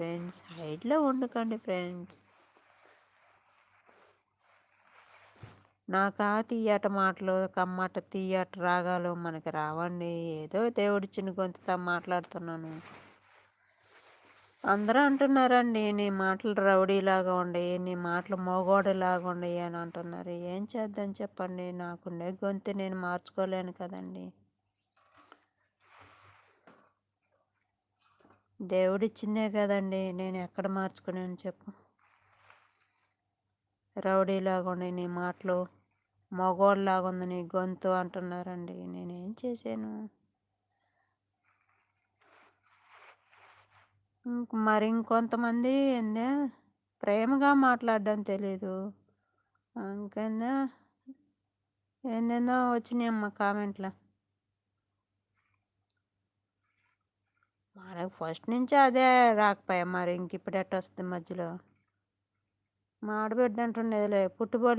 Friends. హైడ్‌లో ఉండకండి friends. నాకా తీయటి మాటలు, కమ్మట తీయటి రాగాలు మనకి రావండి. ఏదో దేవుడిచ్చిన గొంతుతో మాట్లాడుతున్నాను. అందరూ అంటున్నారండి, నీ మాటలు రౌడీలాగా ఉండయి, నీ మాటలు మోగోడిలాగా ఉండయి అని అంటున్నారు. ఏం చేద్దాం చెప్పండి? నాకుండే గొంతు నేను మార్చుకోలేను కదండీ! దేవుడిచ్చిందే కదండీ! నేను ఎక్కడ మార్చుకున్నాను చెప్పు? రౌడీలాగా ఉన్నాయి నీ మాటలు, మగోడిలాగా ఉంది నీ గొంతు అంటున్నారండి. నేనేం చేశాను? మరి ఇంకొంతమంది ఏందే ప్రేమగా మాట్లాడడం తెలీదు. ఇంకేందో ఏందేందో వచ్చినాయమ్మ కామెంట్లు. మనకు ఫస్ట్ నుంచి అదే రాకపోయా మరి ఇంక ఇప్పుడు ఎట్టొస్తుంది మధ్యలో? మా ఆడబిడ్డ అంటుండేదిలే పుట్టుబడులు